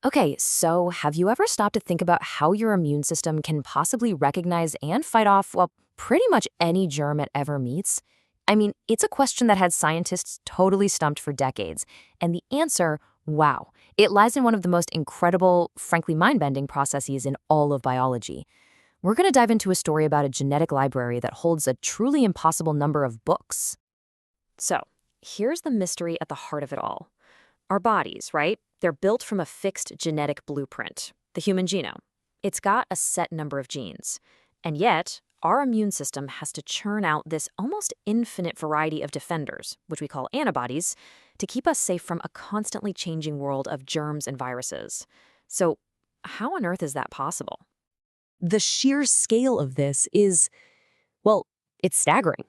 Okay, so have you ever stopped to think about how your immune system can possibly recognize and fight off, well, pretty much any germ it ever meets? I mean, it's a question that had scientists totally stumped for decades. And the answer, wow, it lies in one of the most incredible, frankly mind-bending processes in all of biology. We're going to dive into a story about a genetic library that holds a truly impossible number of books. So, here's the mystery at the heart of it all. Our bodies, right? They're built from a fixed genetic blueprint, the human genome. It's got a set number of genes. And yet, our immune system has to churn out this almost infinite variety of defenders, which we call antibodies, to keep us safe from a constantly changing world of germs and viruses. So, how on earth is that possible? The sheer scale of this is, well, it's staggering.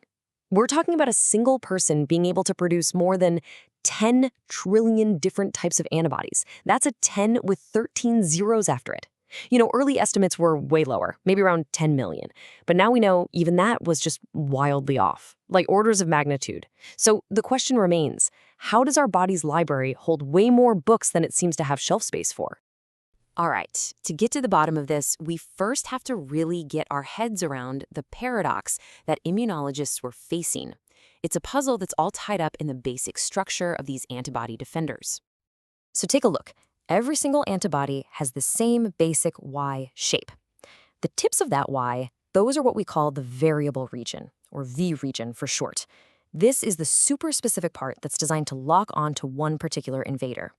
We're talking about a single person being able to produce more than 10 trillion different types of antibodies. That's a 10 with 13 zeros after it. Early estimates were way lower, maybe around 10 million. But now we know even that was just wildly off, like orders of magnitude. So the question remains, how does our body's library hold way more books than it seems to have shelf space for? All right, to get to the bottom of this, we first have to really get our heads around the paradox that immunologists were facing. It's a puzzle that's all tied up in the basic structure of these antibody defenders. So take a look. Every single antibody has the same basic Y shape. The tips of that Y, those are what we call the variable region, or V region for short. This is the super specific part that's designed to lock onto one particular invader.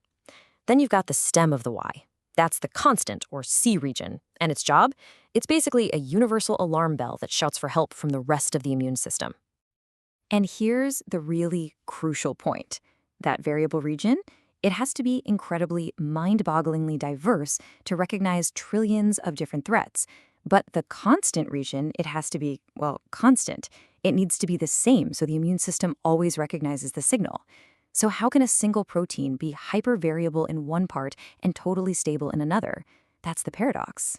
Then you've got the stem of the Y. That's the constant, or C region, and its job? It's basically a universal alarm bell that shouts for help from the rest of the immune system. And here's the really crucial point. That variable region, it has to be incredibly mind-bogglingly diverse to recognize trillions of different threats. But the constant region, it has to be, well, constant. It needs to be the same so the immune system always recognizes the signal. So how can a single protein be hypervariable in one part and totally stable in another? That's the paradox.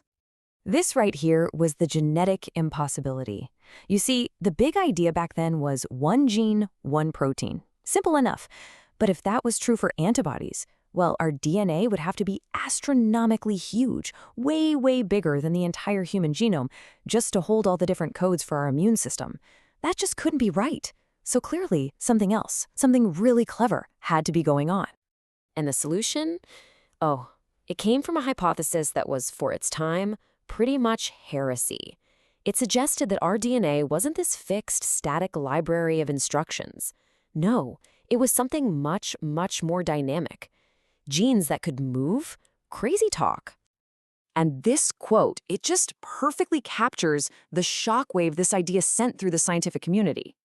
This right here was the genetic impossibility. You see, the big idea back then was one gene, one protein. Simple enough. But if that was true for antibodies, well, our DNA would have to be astronomically huge, way, way bigger than the entire human genome, just to hold all the different codes for our immune system. That just couldn't be right. So clearly, something else, something really clever, had to be going on. And the solution? Oh, it came from a hypothesis that was, for its time, pretty much heresy. It suggested that our DNA wasn't this fixed, static library of instructions. No, it was something much, much more dynamic. Genes that could move? Crazy talk. And this quote, it just perfectly captures the shockwave this idea sent through the scientific community.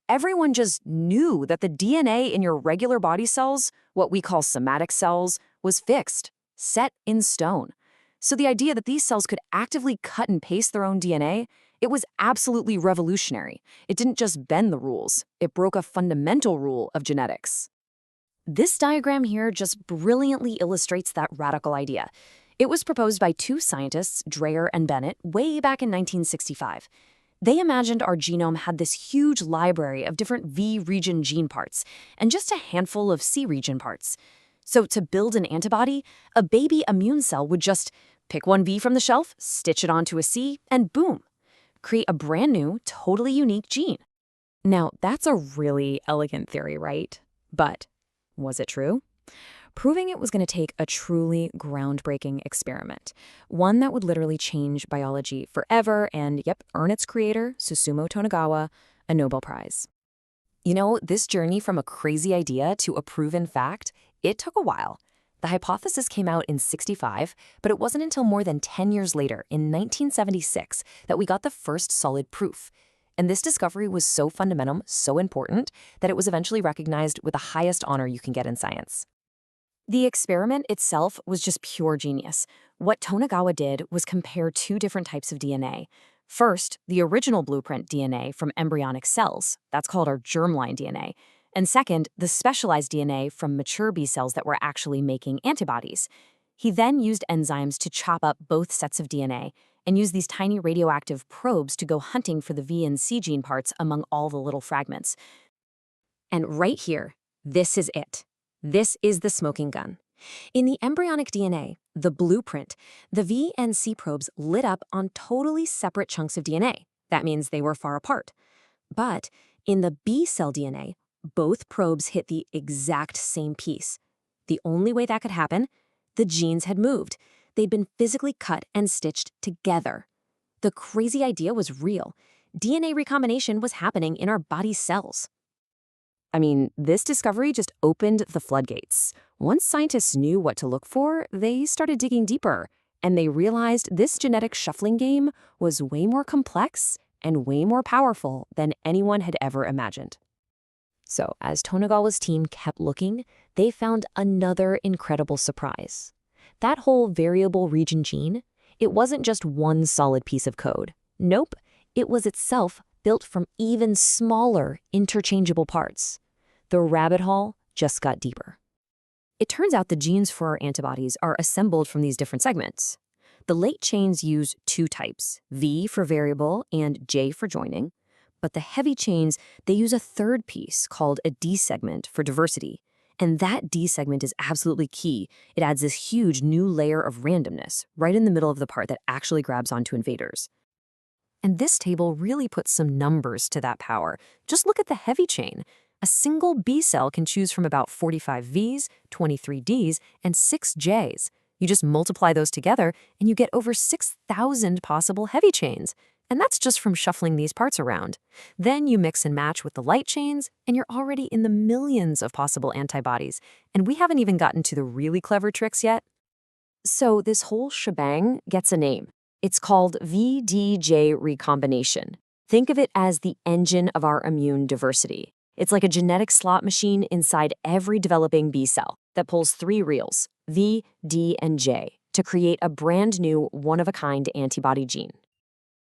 Everyone just knew that the DNA in your regular body cells, what we call somatic cells, was fixed, set in stone. So the idea that these cells could actively cut and paste their own DNA, it was absolutely revolutionary. It didn't just bend the rules, it broke a fundamental rule of genetics. This diagram here just brilliantly illustrates that radical idea. It was proposed by two scientists, Dreyer and Bennett, way back in 1965. They imagined our genome had this huge library of different V region gene parts and just a handful of C region parts. So to build an antibody, a baby immune cell would just pick one V from the shelf, stitch it onto a C, and boom, create a brand new, totally unique gene. Now, that's a really elegant theory, right? But was it true? Proving it was going to take a truly groundbreaking experiment, one that would literally change biology forever and, earn its creator, Susumu Tonegawa, a Nobel Prize. This journey from a crazy idea to a proven fact, it took a while. The hypothesis came out in '65, but it wasn't until more than 10 years later, in 1976, that we got the first solid proof. And this discovery was so fundamental, so important, that it was eventually recognized with the highest honor you can get in science. The experiment itself was just pure genius. What Tonegawa did was compare two different types of DNA. First, the original blueprint DNA from embryonic cells. That's called our germline DNA. And second, the specialized DNA from mature B cells that were actually making antibodies. He then used enzymes to chop up both sets of DNA and use these tiny radioactive probes to go hunting for the V and C gene parts among all the little fragments. And right here, this is it. This is the smoking gun. In the embryonic DNA, the blueprint, the V and C probes lit up on totally separate chunks of DNA. That means they were far apart. But in the B cell DNA, both probes hit the exact same piece. The only way that could happen, the genes had moved. They'd been physically cut and stitched together. The crazy idea was real. DNA recombination was happening in our body's cells. I mean, this discovery just opened the floodgates. Once scientists knew what to look for, they started digging deeper, and they realized this genetic shuffling game was way more complex and way more powerful than anyone had ever imagined. So, as Tonagawa's team kept looking, they found another incredible surprise. That whole variable region gene, it wasn't just one solid piece of code. Nope, it was itself built from even smaller, interchangeable parts. The rabbit hole just got deeper. It turns out the genes for our antibodies are assembled from these different segments. The late chains use two types, V for variable and J for joining, but the heavy chains, they use a third piece called a D segment for diversity. And that D segment is absolutely key. It adds this huge new layer of randomness right in the middle of the part that actually grabs onto invaders. And this table really puts some numbers to that power. Just look at the heavy chain. A single B cell can choose from about 45 Vs, 23 Ds, and 6 Js. You just multiply those together, and you get over 6,000 possible heavy chains. And that's just from shuffling these parts around. Then you mix and match with the light chains, and you're already in the millions of possible antibodies. And we haven't even gotten to the really clever tricks yet. So this whole shebang gets a name. It's called VDJ recombination. Think of it as the engine of our immune diversity. It's like a genetic slot machine inside every developing B cell that pulls three reels, V, D, and J, to create a brand new, one-of-a-kind antibody gene.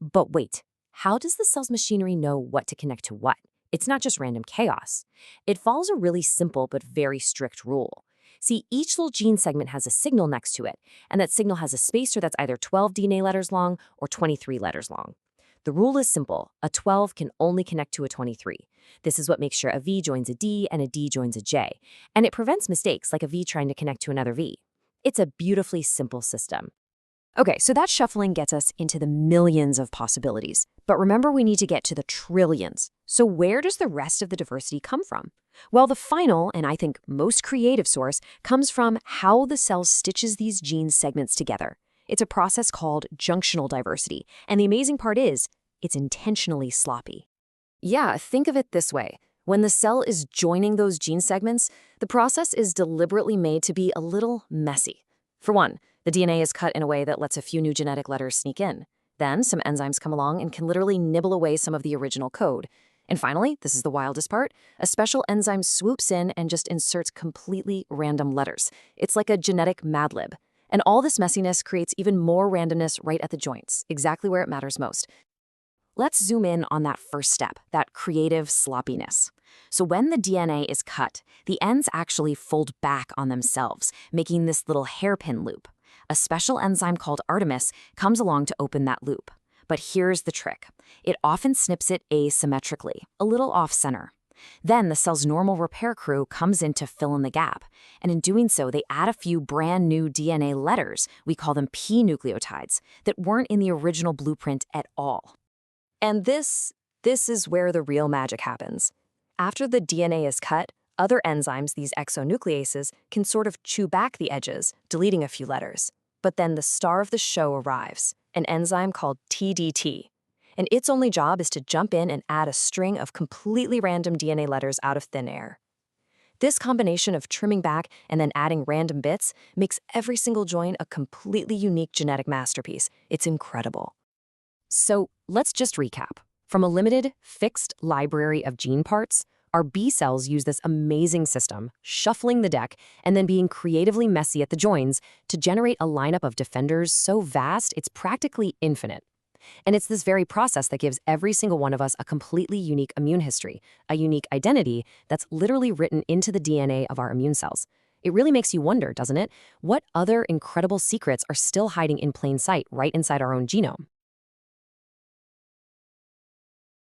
But wait, how does the cell's machinery know what to connect to what? It's not just random chaos. It follows a really simple but very strict rule. See, each little gene segment has a signal next to it, and that signal has a spacer that's either 12 DNA letters long or 23 letters long. The rule is simple. A 12 can only connect to a 23. This is what makes sure a V joins a D and a D joins a J, and it prevents mistakes like a V trying to connect to another V. It's a beautifully simple system. Okay, so that shuffling gets us into the millions of possibilities. But remember, we need to get to the trillions. So where does the rest of the diversity come from? Well, the final, and I think most creative source, comes from how the cell stitches these gene segments together. It's a process called junctional diversity, and the amazing part is, it's intentionally sloppy. Yeah, think of it this way. When the cell is joining those gene segments, the process is deliberately made to be a little messy. For one, the DNA is cut in a way that lets a few new genetic letters sneak in. Then some enzymes come along and can literally nibble away some of the original code. And finally, this is the wildest part, a special enzyme swoops in and just inserts completely random letters. It's like a genetic Mad Lib. And all this messiness creates even more randomness right at the joints, exactly where it matters most. Let's zoom in on that first step, that creative sloppiness. So when the DNA is cut, the ends actually fold back on themselves, making this little hairpin loop. A special enzyme called Artemis comes along to open that loop. But here's the trick. It often snips it asymmetrically, a little off-center. Then the cell's normal repair crew comes in to fill in the gap. And in doing so, they add a few brand new DNA letters, we call them P nucleotides, that weren't in the original blueprint at all. And this is where the real magic happens. After the DNA is cut, other enzymes, these exonucleases, can sort of chew back the edges, deleting a few letters. But then the star of the show arrives, an enzyme called TDT. And its only job is to jump in and add a string of completely random DNA letters out of thin air. This combination of trimming back and then adding random bits makes every single join a completely unique genetic masterpiece. It's incredible. So let's just recap. From a limited, fixed library of gene parts, our B cells use this amazing system, shuffling the deck and then being creatively messy at the joins to generate a lineup of defenders so vast it's practically infinite. And it's this very process that gives every single one of us a completely unique immune history, a unique identity that's literally written into the DNA of our immune cells. It really makes you wonder, doesn't it? What other incredible secrets are still hiding in plain sight right inside our own genome?